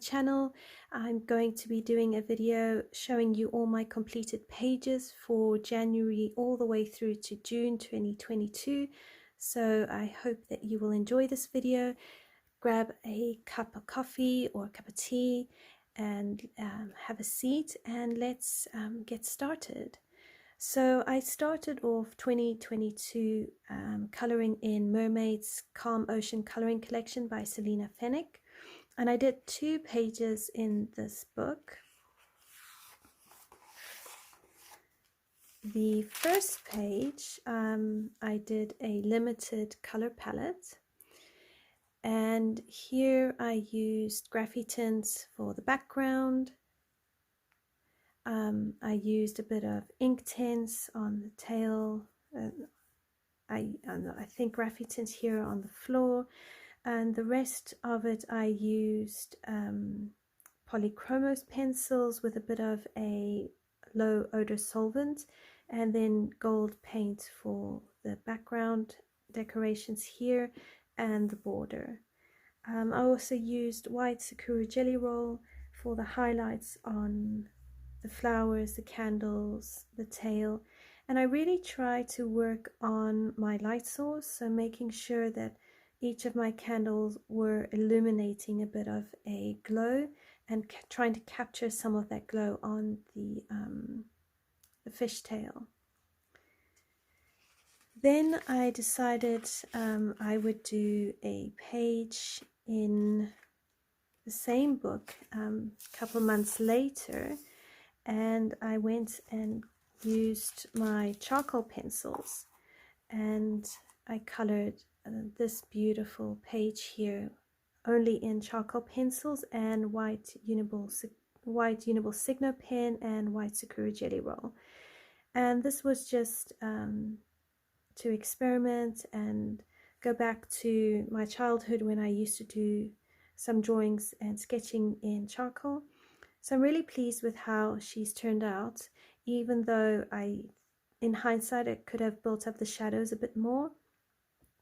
channel. I'm going to be doing a video showing you all my completed pages for January all the way through to June 2022. So I hope that you will enjoy this video. Grab a cup of coffee or a cup of tea and have a seat, and let's get started. So I started off 2022 colouring in Mermaid's Calm Ocean Colouring Collection by Selena Fennick, and I did 2 pages in this book. The first page I did a limited colour palette, and here I used Graffy tints for the background. I used a bit of ink tints on the tail. I think Graffy tints here on the floor, and the rest of it I used polychromos pencils with a bit of a low odor solvent, and then gold paint for the background decorations here and the border. I also used white Sakura Jelly Roll for the highlights on the flowers, the candles, the tail, and I really try to work on my light source, so making sure that each of my candles were illuminating a bit of a glow and trying to capture some of that glow on the fishtail. Then I decided I would do a page in the same book a couple months later, and I went and used my charcoal pencils and I colored this beautiful page here only in charcoal pencils and white Uniball Signo pen and white Sakura Jelly Roll. And this was just to experiment and go back to my childhood when I used to do some drawings and sketching in charcoal. So I'm really pleased with how she's turned out, even though in hindsight, I could have built up the shadows a bit more.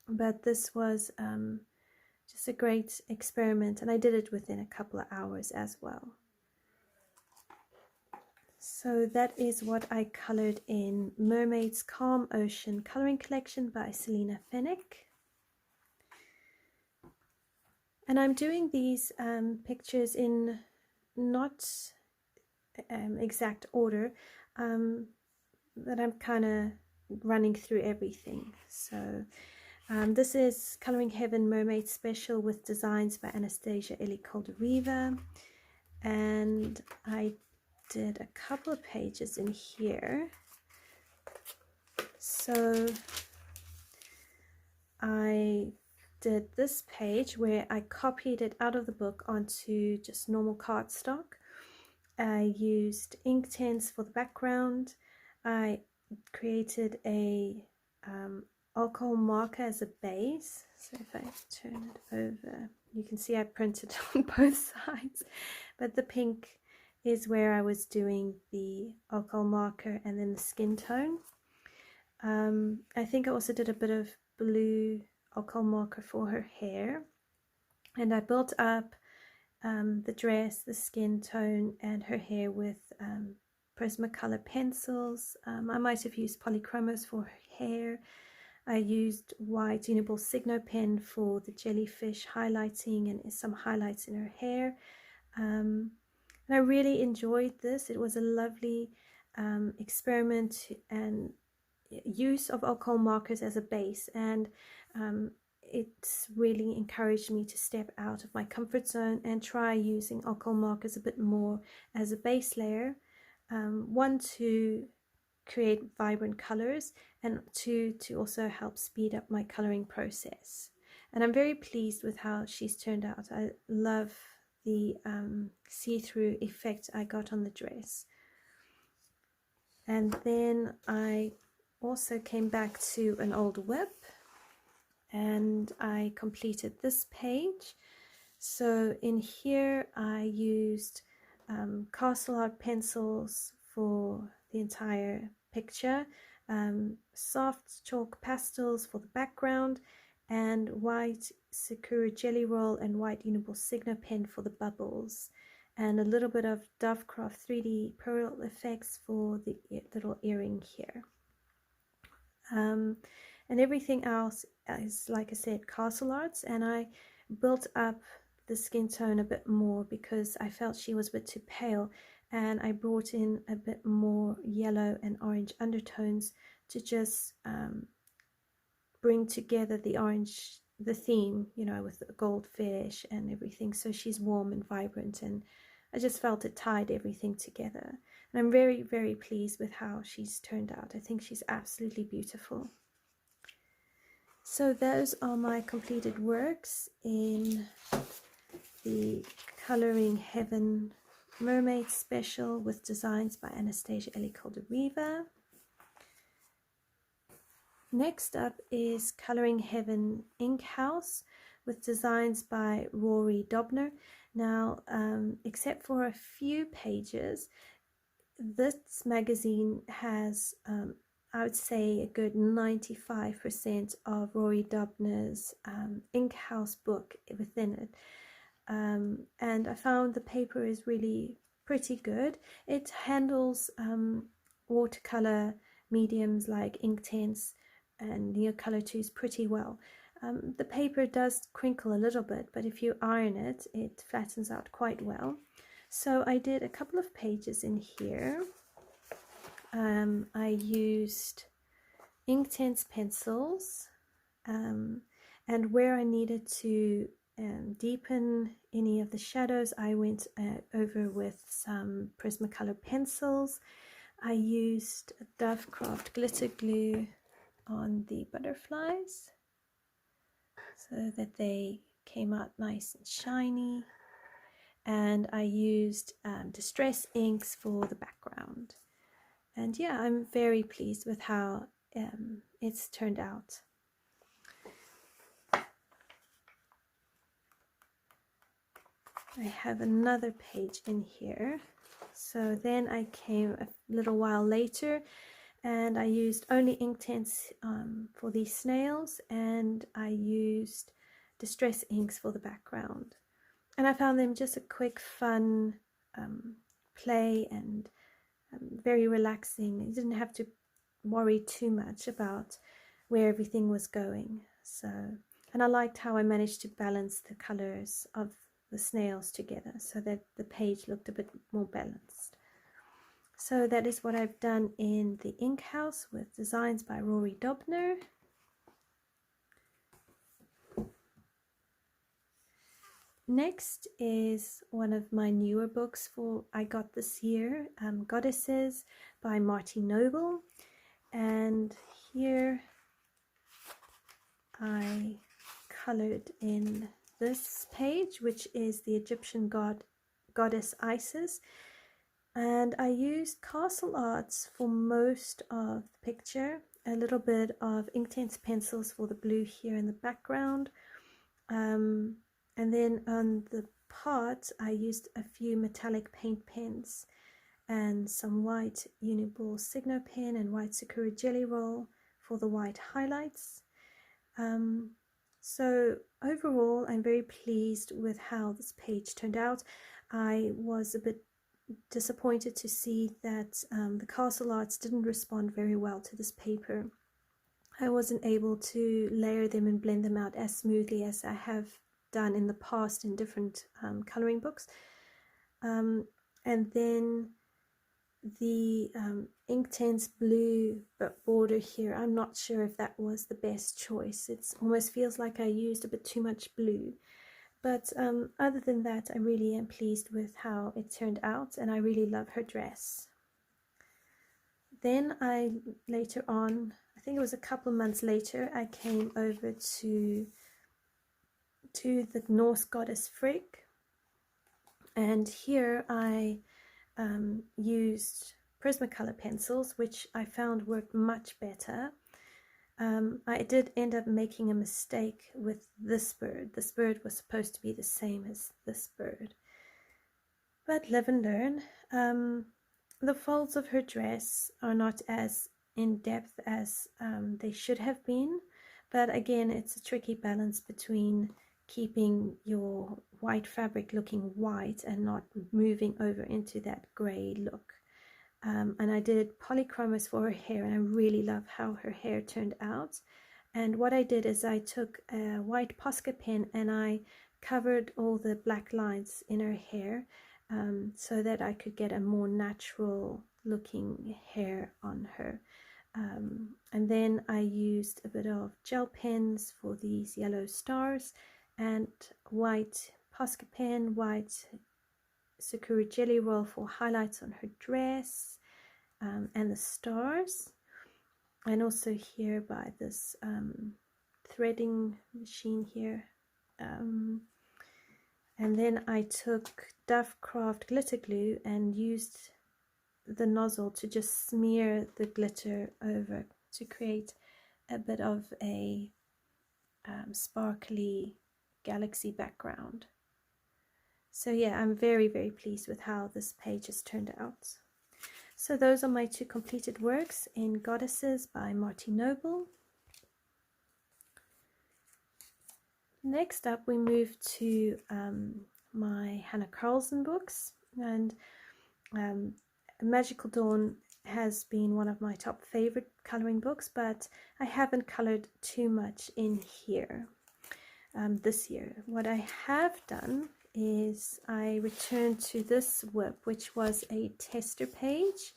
But this was just a great experiment, and I did it within a couple of hours as well. So that is what I colored in Mermaid's Calm Ocean Colouring Collection by Selena Fennick. And I'm doing these pictures in not exact order, but I'm kind of running through everything. So this is Colouring Heaven Mermaid Special with designs by Anastasia Eli Caldereva, and I did a couple of pages in here. So I did this page where I copied it out of the book onto just normal cardstock. I used ink tints for the background. I created a alcohol marker as a base. So if I turn it over, you can see I printed on both sides, but the pink is where I was doing the alcohol marker, and then the skin tone. I think I also did a bit of blue alcohol marker for her hair, and I built up the dress, the skin tone, and her hair with Prismacolor pencils. I might have used polychromos for her hair. I used white Uniball Signo pen for the jellyfish highlighting and some highlights in her hair. And I really enjoyed this. It was a lovely experiment and use of alcohol markers as a base, and it's really encouraged me to step out of my comfort zone and try using alcohol markers a bit more as a base layer. One, to create vibrant colors, and 2, to also help speed up my coloring process. And I'm very pleased with how she's turned out. I love the see-through effect I got on the dress. And then I also came back to an old whip and I completed this page. So in here I used castle art pencils for the entire picture, soft chalk pastels for the background, and white Sakura Jelly Roll and white Uniball Signo Pen for the bubbles, and a little bit of Dovecraft 3D Pearl effects for the little earring here. And everything else is, like I said, Castle Arts, and I built up the skin tone a bit more because I felt she was a bit too pale, and I brought in a bit more yellow and orange undertones to just bring together the orange, the theme, you know, with the goldfish and everything, so she's warm and vibrant, and I just felt it tied everything together. And I'm very, very pleased with how she's turned out. I think she's absolutely beautiful. So those are my completed works in the Colouring Heaven Mermaid Special with designs by Anastasia Ellie Caldereva. Next up is Colouring Heaven Ink House with designs by Rory Dobner. Now, except for a few pages, this magazine has, I would say, a good 95% of Rory Dobner's Ink House book within it. And I found the paper is really pretty good. It handles watercolor mediums like Inktense and Neocolor 2s pretty well. The paper does crinkle a little bit, but if you iron it, it flattens out quite well. So I did a couple of pages in here. I used Inktense pencils, and where I needed to deepen any of the shadows, I went over with some Prismacolor pencils. I used Dovecraft glitter glue on the butterflies so that they came out nice and shiny, and I used distress inks for the background. And yeah, I'm very pleased with how it's turned out. I have another page in here. So then I came a little while later and I used only Inktense for these snails, and I used distress inks for the background. And I found them just a quick, fun play, and very relaxing. You didn't have to worry too much about where everything was going. So, and I liked how I managed to balance the colors of the snails together so that the page looked a bit more balanced. So that is what I've done in the Ink House with designs by Rory Dobner. Next is one of my newer books I got this year, Goddesses by Marty Noble. And here I colored in this page, which is the Egyptian goddess Isis. And I used Castle Arts for most of the picture, a little bit of Inktense pencils for the blue here in the background. And then on the part, I used a few metallic paint pens and some white Uniball Signo pen and white Sakura Jelly Roll for the white highlights. So overall, I'm very pleased with how this page turned out. I was a bit disappointed to see that the Castle Arts didn't respond very well to this paper. I wasn't able to layer them and blend them out as smoothly as I have done in the past in different coloring books. And then the Inktense blue border here, I'm not sure if that was the best choice. It almost feels like I used a bit too much blue. But other than that, I really am pleased with how it turned out, and I really love her dress. Then later on, I think it was a couple of months later, I came over to the Norse goddess Frigg, and here I used Prismacolor pencils, which I found worked much better. I did end up making a mistake with this bird. This bird was supposed to be the same as this bird, but live and learn. The folds of her dress are not as in depth as they should have been, But again, it's a tricky balance between keeping your white fabric looking white and not moving over into that grey look. And I did polychromos for her hair, and I really love how her hair turned out. And what I did is I took a white Posca pen and I covered all the black lines in her hair, so that I could get a more natural looking hair on her. And then I used a bit of gel pens for these yellow stars, and white Posca pen, white Sakura Jelly Roll for highlights on her dress, and the stars. And also here by this threading machine here. And then I took Dovecraft glitter glue and used the nozzle to just smear the glitter over to create a bit of a sparkly galaxy background. So yeah, I'm very, very pleased with how this page has turned out. So those are my two completed works in Goddesses by Marty Noble. Next up we move to my Hannah Carlson books, and Magical Dawn has been one of my top favorite coloring books, but I haven't colored too much in here this year. What I have done is I returned to this WIP, which was a tester page,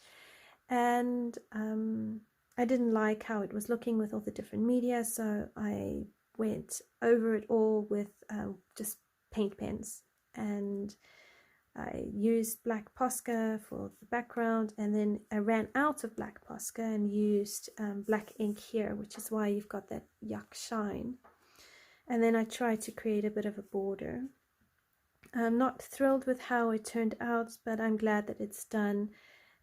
and I didn't like how it was looking with all the different media, so I went over it all with just paint pens, and I used black Posca for the background, and then I ran out of black Posca and used black ink here, which is why you've got that yuck shine. And then I tried to create a bit of a border. I'm not thrilled with how it turned out, but I'm glad that it's done.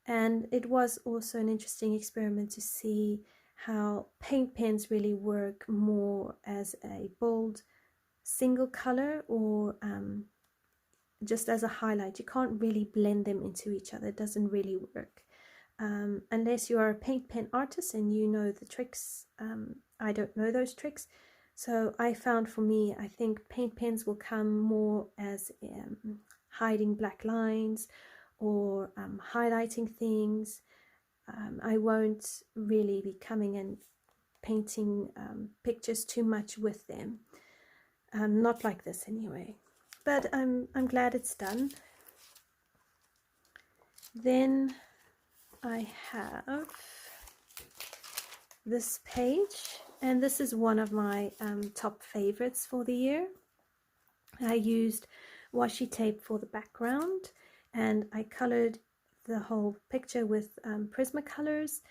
And it was also an interesting experiment to see how paint pens really work more as a bold single color, or just as a highlight. You can't really blend them into each other. It doesn't really work unless you are a paint pen artist and you know the tricks. I don't know those tricks, so I found for me, I think paint pens will come more as hiding black lines or highlighting things. I won't really be coming and painting pictures too much with them, not like this anyway. But I'm glad it's done. Then I have this page, and this is one of my top favorites for the year. I used washi tape for the background, and I colored the whole picture with Prismacolors,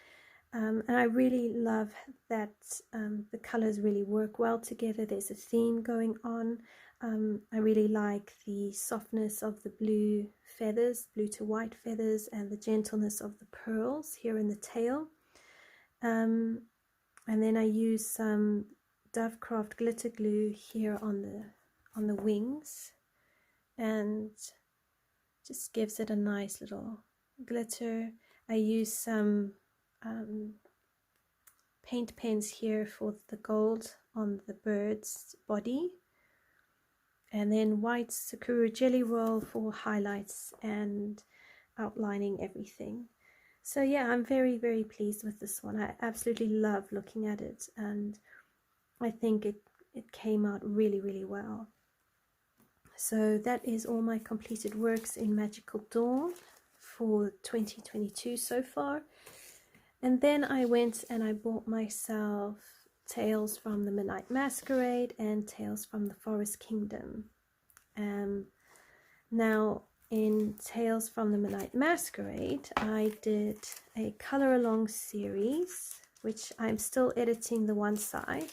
and I really love that the colors really work well together. There's a theme going on. I really like the softness of the blue feathers, blue to white feathers, and the gentleness of the pearls here in the tail. And then I use some Dovecraft glitter glue here on the wings, and just gives it a nice little glitter. I use some paint pens here for the gold on the bird's body, and then white Sakura Jelly Roll for highlights and outlining everything. So yeah, I'm very, very pleased with this one. I absolutely love looking at it, and I think it came out really, really well. So that is all my completed works in Magical Dawn for 2022 so far. And then I went and I bought myself Tales from the Midnight Masquerade and Tales from the Forest Kingdom. Now in Tales from the Midnight Masquerade, I did a color along series, which I'm still editing the one side,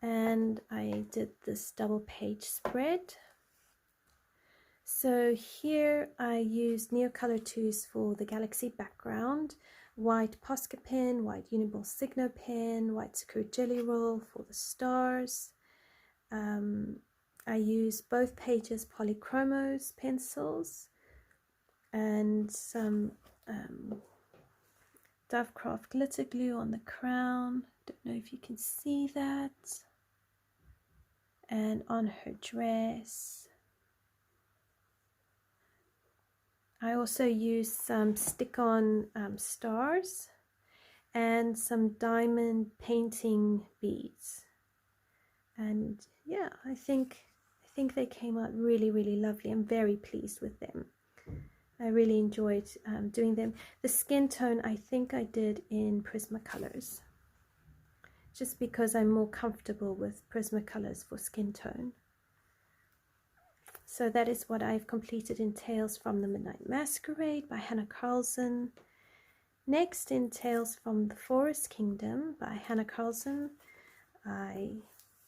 and I did this double page spread. So here I used Neocolor 2s for the galaxy background, white Posca pen, white Uniball Signo pen, white Sakura Jelly Roll for the stars. I used both pages Polychromos pencils and some Dovecraft glitter glue on the crown Don't know if you can see that. And on her dress. I also used some stick-on stars and some diamond painting beads. And yeah, I think they came out really, really lovely. I'm very pleased with them. I really enjoyed doing them. The skin tone I think I did in Prismacolors, just because I'm more comfortable with Prismacolors for skin tone. So that is what I've completed in Tales from the Midnight Masquerade by Hannah Carlson. Next, in Tales from the Forest Kingdom by Hannah Carlson, I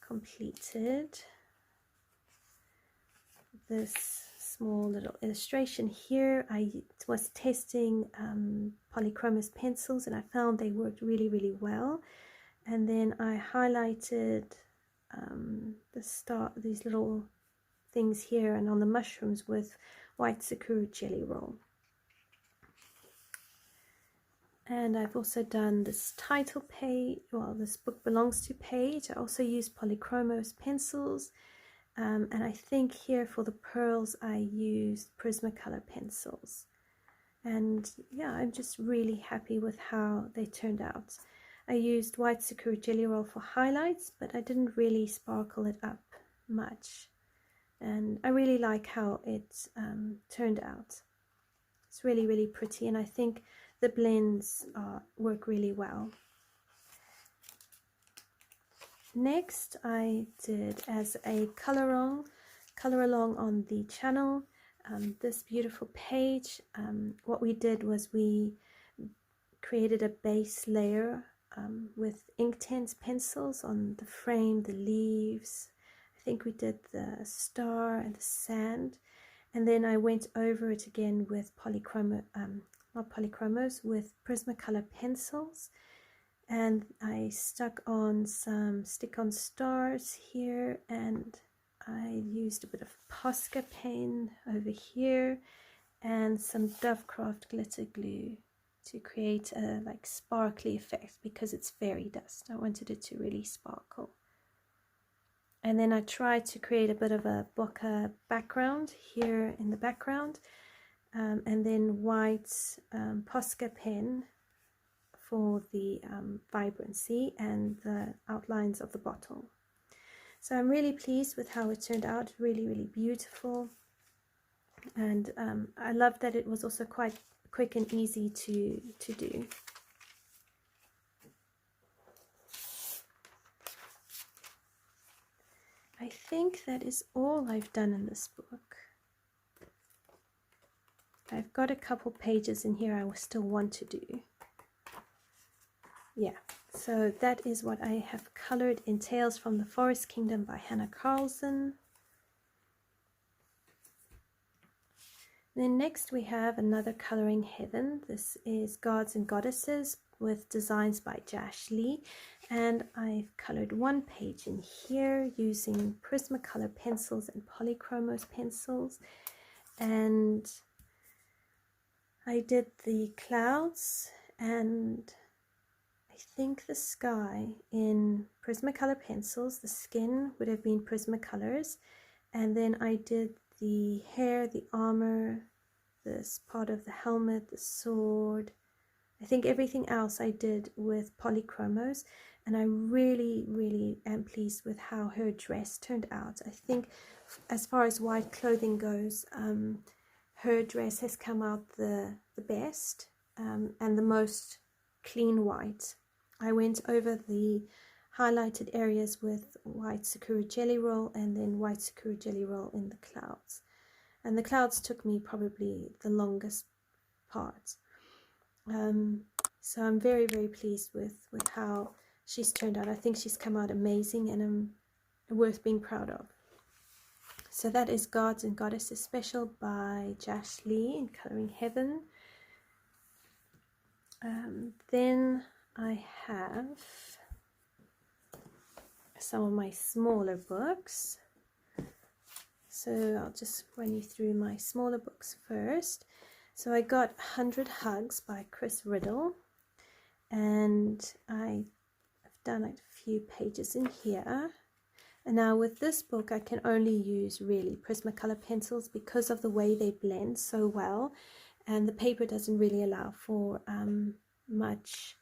completed this small little illustration here. I was testing polychromos pencils and I found they worked really, really well. And then I highlighted these little things here and on the mushrooms with white sakura jelly roll. And I've also done this title page, well, this book belongs to page. I also used polychromos pencils, and I think here for the pearls I used Prismacolor pencils. And yeah, I'm just really happy with how they turned out. I used white sakura jelly roll for highlights, but I didn't really sparkle it up much. And I really like how it turned out. It's really, really pretty, and I think the blends work really well. Next, I did as a color along on the channel this beautiful page. What we did was we created a base layer with Inktense pencils on the frame, the leaves. I think we did the star and the sand, and then I went over it again with not polychromos, with Prismacolor pencils, and I stuck on some stick-on stars here, and I used a bit of Posca pen over here and some Dovecraft glitter glue to create a like sparkly effect because it's fairy dust. I wanted it to really sparkle. And then I tried to create a bit of a bokeh background here in the background, and then white Posca pen for the vibrancy and the outlines of the bottle. So I'm really pleased with how it turned out. Really, really beautiful. And I love that it was also quite quick and easy to do. I think that is all I've done in this book. I've got a couple pages in here I still want to do. Yeah, so that is what I have colored in Tales from the Forest Kingdom by Hannah Carlson. Then next we have another Coloring Heaven. This is Gods and Goddesses with designs by Jash Lee, and I've colored one page in here using Prismacolor pencils and polychromos pencils, and I did the clouds and I think the sky in Prismacolor pencils. The skin would have been Prismacolors, and then I did the hair, the armor, this part of the helmet, the sword. I think everything else I did with polychromos, and I really, really am pleased with how her dress turned out. I think as far as white clothing goes, her dress has come out the best and the most clean white. I went over the highlighted areas with white sakura jelly roll and then white sakura jelly roll in the clouds. And the clouds took me probably the longest part. So I'm very, very pleased with how she's turned out. I think she's come out amazing and worth being proud of. So that is Gods and Goddesses Special by Jash Lee in Coloring Heaven. Then I have some of my smaller books. So I'll just run you through my smaller books first. So I got 100 Hugs by Riddle, and I've done like a few pages in here. And now with this book, I can only use really Prismacolor pencils because of the way they blend so well, and the paper doesn't really allow for much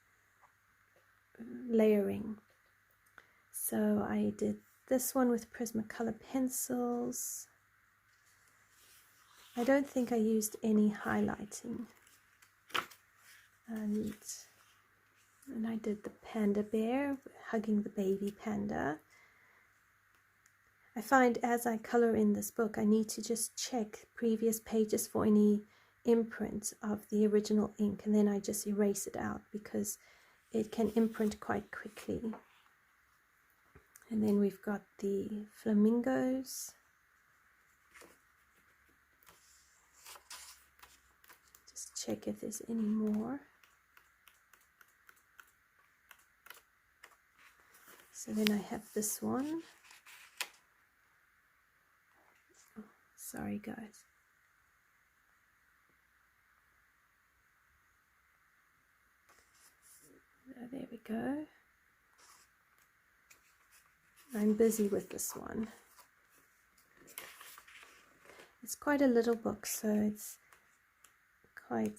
layering. So I did this one with Prismacolor pencils. I don't think I used any highlighting. And I did the panda bear hugging the baby panda. I find as I color in this book, I need to just check previous pages for any imprint of the original ink, and then I just erase it out because it can imprint quite quickly. And then we've got the flamingos. Just check if there's any more. So then I have this one. Oh, sorry guys. There we go. I'm busy with this one. It's quite a little book, so it's quite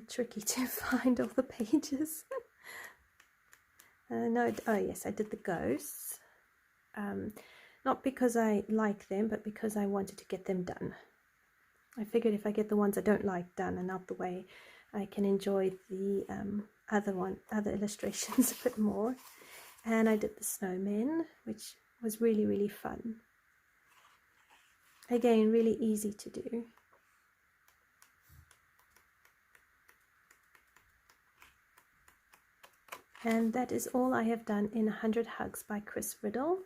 tricky to find all the pages. No, oh yes, I did the ghosts. Not because I like them, but because I wanted to get them done. I figured if I get the ones I don't like done and out the way, I can enjoy the other illustrations a bit more. And I did the snowmen, which was really, really fun. Again, really easy to do. And that is all I have done in 100 Hugs by Chris Riddle.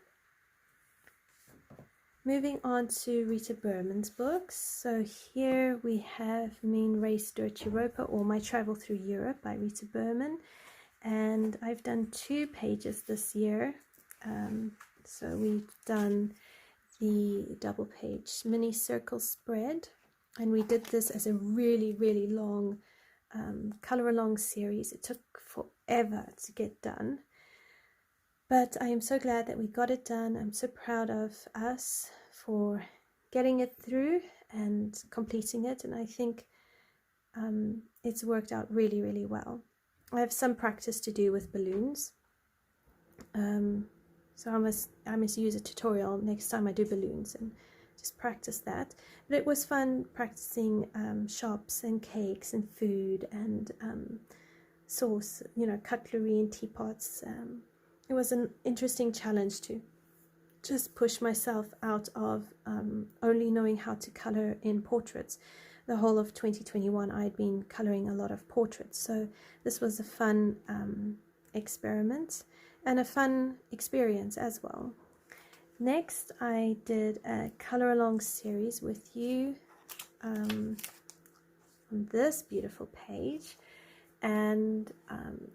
Moving on to Rita Berman's books. So here we have Mean Race Dirt Europa, or My Travel Through Europe by Rita Berman. And I've done 2 pages this year. So we've done the double page mini circle spread, and we did this as a really, really long color along series. It took forever to get done, but I am so glad that we got it done. I'm so proud of us for getting it through and completing it, and I think it's worked out really, really well. I have some practice to do with balloons, so I must use a tutorial next time I do balloons and just practice that. But it was fun practicing shops and cakes and food and sauce, cutlery and teapots. It was an interesting challenge to just push myself out of only knowing how to color in portraits. The whole of 2021 I had been coloring a lot of portraits, so this was a fun experiment and a fun experience as well. Next, I did a color along series with you on this beautiful page, and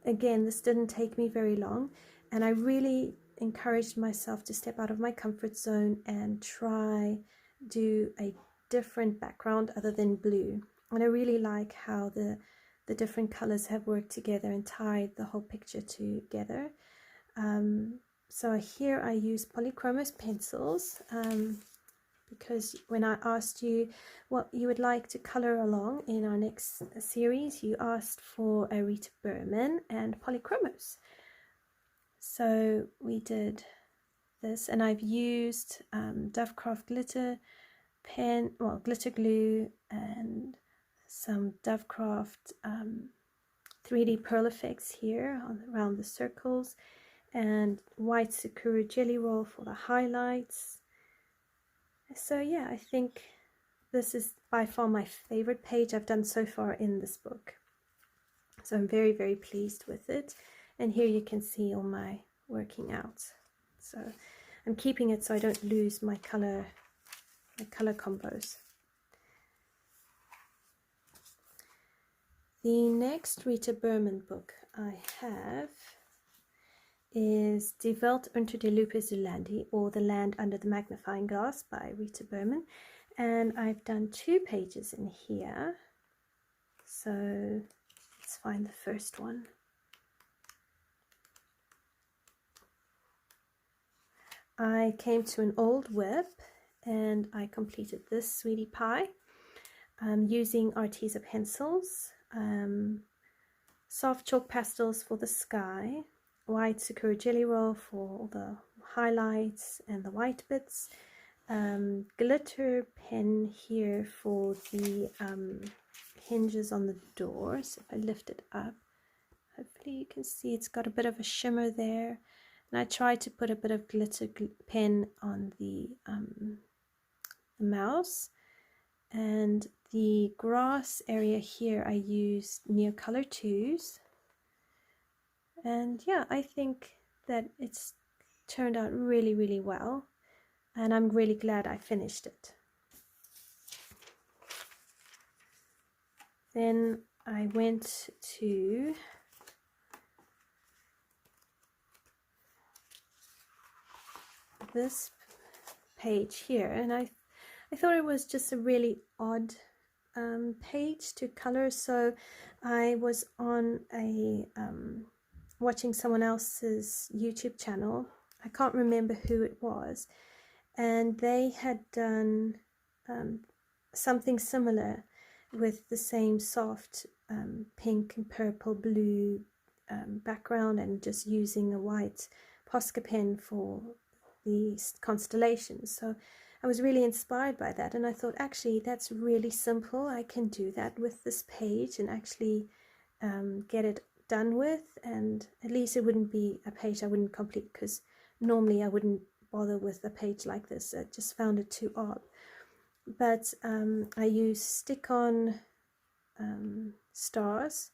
again, this didn't take me very long, and I really encouraged myself to step out of my comfort zone and try do a different background other than blue. And I really like how the different colors have worked together and tied the whole picture together. So here I use polychromos pencils because when I asked you what you would like to color along in our next series, you asked for a Rita Berman and polychromos. So we did this, and I've used Dovecraft glitter pen, glitter glue, and some Dovecraft 3D pearl effects here around the circles, and white Sakura jelly roll for the highlights. So yeah, I think this is by far my favorite page I've done so far in this book. So I'm very, very pleased with it. And here you can see all my working out. So I'm keeping it so I don't lose my color combos. The next Rita Berman book I have is Die Welt unter der Lupe Zulandi, or The Land Under the Magnifying Glass by Rita Berman, and I've done 2 pages in here. So let's find the first one. I came to an old whip and I completed this sweetie pie using Arteza pencils, soft chalk pastels for the sky, white Sakura jelly roll for all the highlights and the white bits, glitter pen here for the hinges on the door. So if I lift it up, hopefully you can see it's got a bit of a shimmer there. And I tried to put a bit of glitter pen on the mouse. And the grass area here I used Neocolor 2s. And yeah, I think that it's turned out really, really well. And I'm really glad I finished it. Then I went to this page here, and I thought it was just a really odd page to color. So I was on a watching someone else's YouTube channel. I can't remember who it was, and they had done something similar with the same soft pink and purple blue background, and just using a white Posca pen for the constellations. So I was really inspired by that, and I thought, actually, that's really simple. I can do that with this page and actually get it done with, and at least it wouldn't be a page I wouldn't complete, because normally I wouldn't bother with a page like this. I just found it too odd. But I used stick-on stars,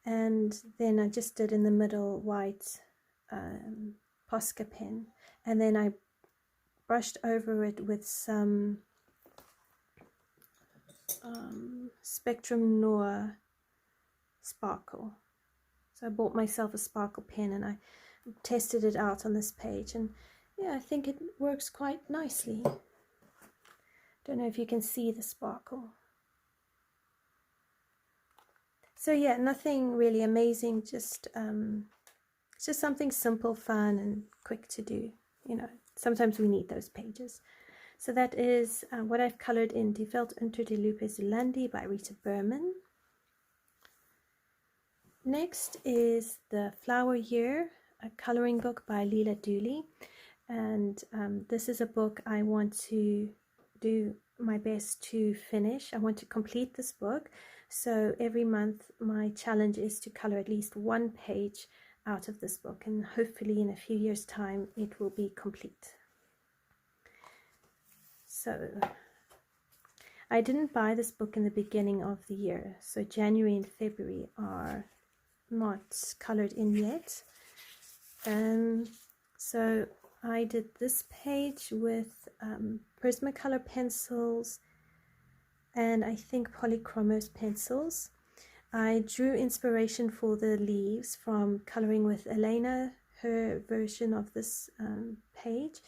and then I just did in the middle white Posca pen, and then I brushed over it with some Spectrum Noir sparkle. So I bought myself a sparkle pen and I tested it out on this page, and yeah, I think it works quite nicely. Don't know if you can see the sparkle. So yeah, nothing really amazing, just it's just something simple, fun and quick to do. You know, sometimes we need those pages. So that is what I've colored in Die Welt unter die Lupe Zulandi by Rita Berman. Next is The Flower Year, a coloring book by Leila Dooley. And this is a book I want to do my best to finish. I want to complete this book. So every month my challenge is to color at least one page out of this book, and hopefully in a few years' time it will be complete. So I didn't buy this book in the beginning of the year, so January and February are not colored in yet. So I did this page with Prismacolor pencils and I think Polychromos pencils. I drew inspiration for the leaves from Coloring with Elena, her version of this page,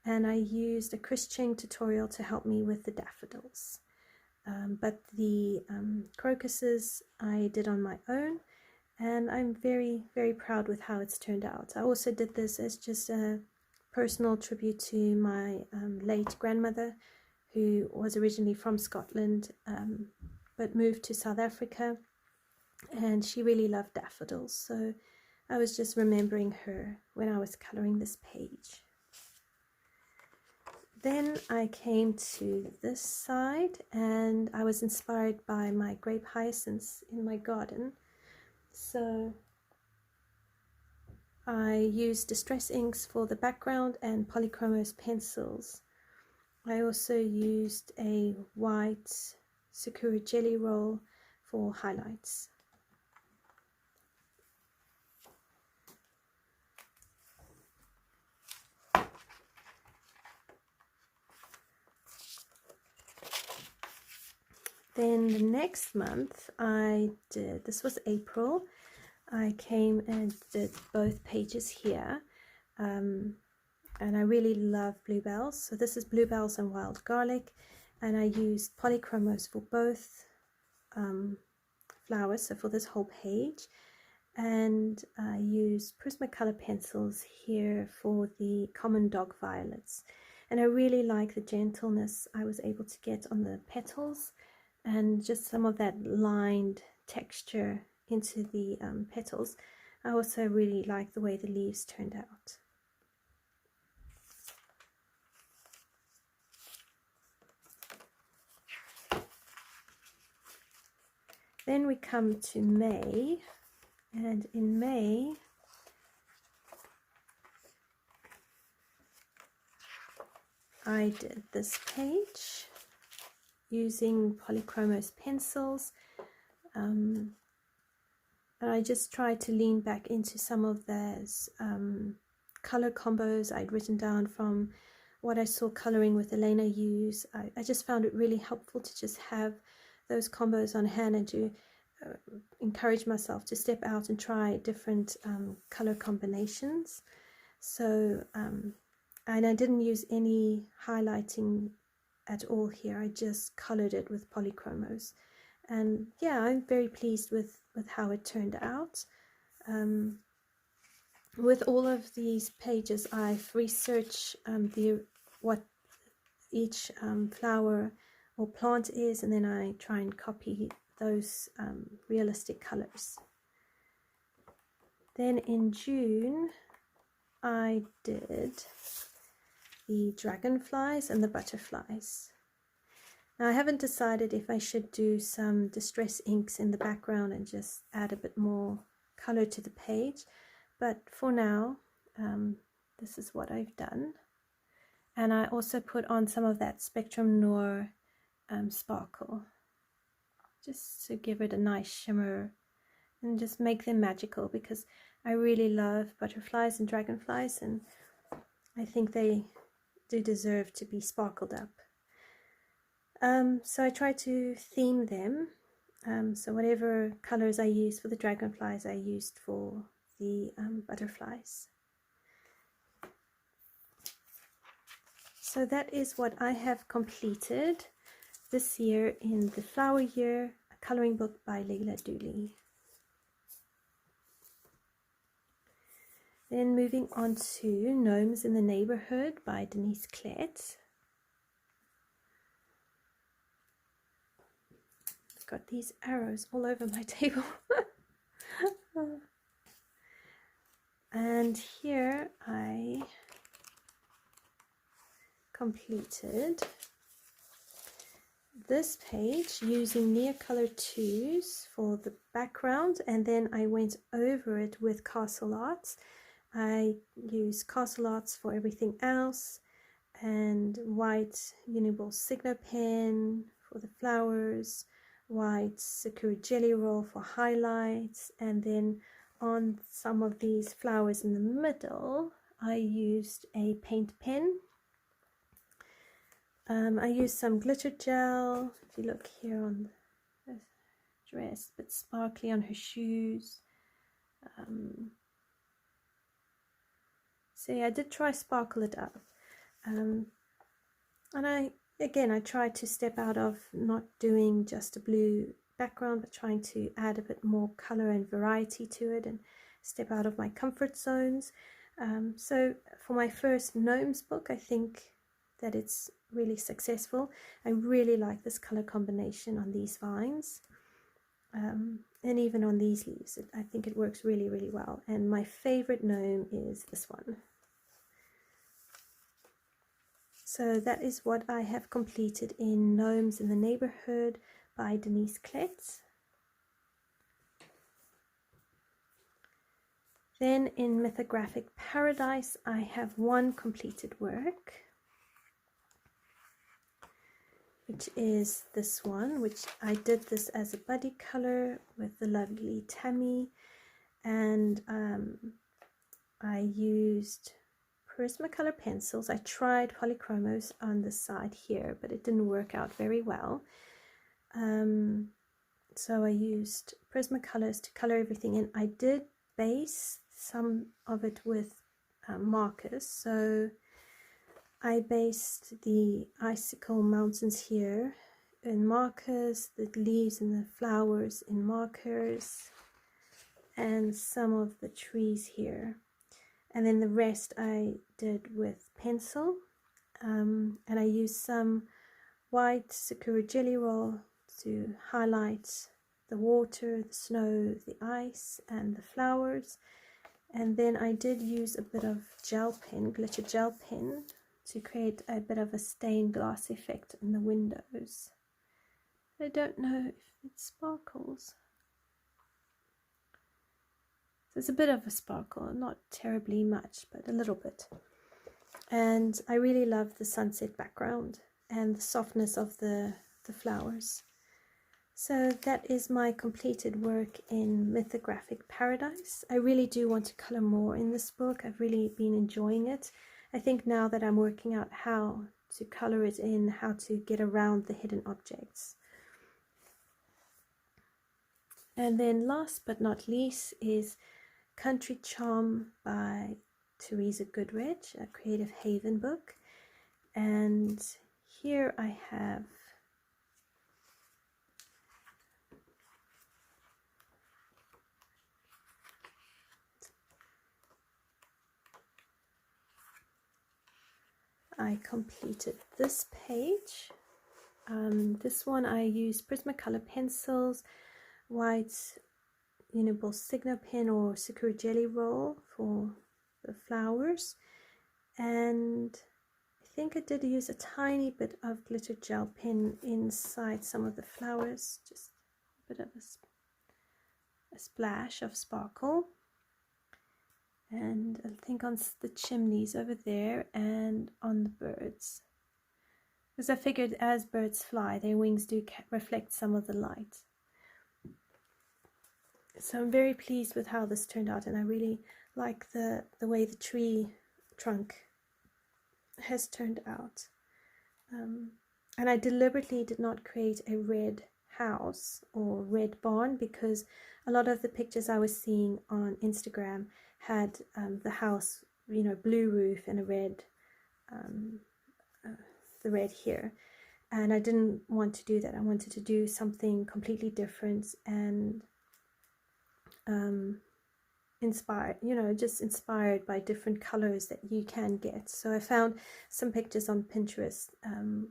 and I used a Chris Cheng tutorial to help me with the daffodils. But the crocuses I did on my own, and I'm very, very proud with how it's turned out. I also did this as just a personal tribute to my late grandmother, who was originally from Scotland but moved to South Africa, and she really loved daffodils, so I was just remembering her when I was coloring this page. Then I came to this side, and I was inspired by my grape hyacinths in my garden, so I used Distress inks for the background and Polychromos pencils. I also used a white Sakura jelly roll for highlights. Then the next month I did, this was April, I came and did both pages here, and I really love Bluebells. So this is Bluebells and Wild Garlic, and I used Polychromos for both flowers, so for this whole page. and I use Prismacolor pencils here for the common dog violets, and I really like the gentleness I was able to get on the petals and just some of that lined texture into the petals. I also really like the way the leaves turned out. Then we come to May, and in May I did this page using Polychromos pencils, and I just tried to lean back into some of those color combos I'd written down from what I saw coloring with Elena use. I just found it really helpful to just have those combos on hand and to encourage myself to step out and try different color combinations. So and I didn't use any highlighting at all here. I just colored it with Polychromos, and yeah, I'm very pleased with how it turned out. With all of these pages, I've researched what each flower or plant is, and then I try and copy those realistic colors. Then in June I did the dragonflies and the butterflies. Now I haven't decided if I should do some distress inks in the background and just add a bit more color to the page, but for now this is what I've done. And I also put on some of that Spectrum Noir sparkle, just to give it a nice shimmer and just make them magical, because I really love butterflies and dragonflies, and I think they do deserve to be sparkled up. So I try to theme them. So whatever colors I used for the dragonflies, I used for the butterflies. So that is what I have completed this year in the Flower Year, a colouring book by Leila Dooley. Then moving on to Gnomes in the Neighborhood by Denise Clarett. I've got these arrows all over my table. And here I completed this page using Neocolor 2s for the background, and then I went over it with Castle Arts. I used Castle Arts for everything else, and white Uniball Signo pen for the flowers, white Sakura Jelly Roll for highlights, and then on some of these flowers in the middle I used a paint pen. I used some glitter gel, if you look here on the dress, but sparkly on her shoes. So yeah, I did try sparkle it up. And I tried to step out of not doing just a blue background, but trying to add a bit more color and variety to it and step out of my comfort zones. So for my first Gnomes book, I think that it's really successful. I really like this color combination on these vines, and even on these leaves. I think it works really, really well. And my favorite gnome is this one. So that is what I have completed in Gnomes in the Neighborhood by Denise Clarett. Then in Mythographic Paradise, I have one completed work, which is this one, which I did this as a buddy color with the lovely Tammy, and I used Prismacolor pencils. I tried Polychromos on the side here, but it didn't work out very well. So I used Prismacolors to color everything in. I did base some of it with markers, so I based the icicle mountains here in markers, the leaves and the flowers in markers, and some of the trees here, and then the rest I did with pencil, and I used some white Sakura jelly roll to highlight the water, the snow, the ice, and the flowers. And then I did use a bit of gel pen, glitter gel pen, to create a bit of a stained glass effect in the windows. I don't know if it sparkles. There's a bit of a sparkle, not terribly much, but a little bit. And I really love the sunset background and the softness of the flowers. So that is my completed work in Mythographic Paradise. I really do want to color more in this book. I've really been enjoying it. I think now that I'm working out how to color it in, how to get around the hidden objects. And then last but not least is Country Charm by Teresa Goodrich, a Creative Haven book. And here I have I completed this page. This one I used Prismacolor pencils, white Uniball Signo pen or Sakura jelly roll for the flowers, and I think I did use a tiny bit of glitter gel pen inside some of the flowers, just a bit of a splash of sparkle. And I think on the chimneys over there and on the birds, because I figured as birds fly, their wings do reflect some of the light. So I'm very pleased with how this turned out, and I really like the way the tree trunk has turned out. And I deliberately did not create a red house or red barn, because a lot of the pictures I was seeing on Instagram had the house, blue roof and a red, the red here, and I didn't want to do that. I wanted to do something completely different and inspired, just inspired by different colors that you can get. So I found some pictures on Pinterest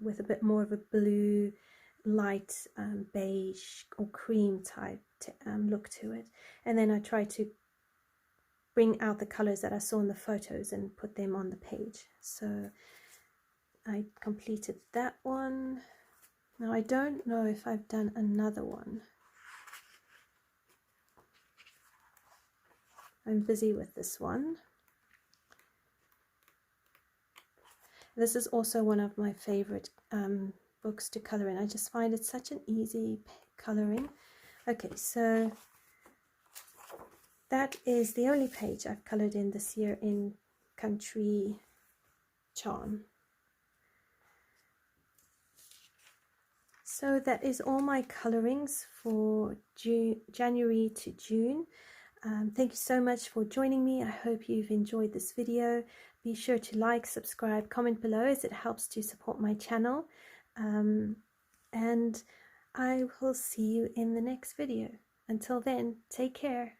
with a bit more of a blue, light beige or cream type look to it, and then I tried to bring out the colors that I saw in the photos and put them on the page. So I completed that one. Now I don't know if I've done another one. I'm busy with this one. This is also one of my favorite books to color in. I just find it such an easy coloring. Okay, so that is the only page I've colored in this year in Country Charm. So that is all my colorings for January to June. Thank you so much for joining me. I hope you've enjoyed this video. Be sure to like, subscribe, comment below, as it helps to support my channel. And I will see you in the next video. Until then, take care.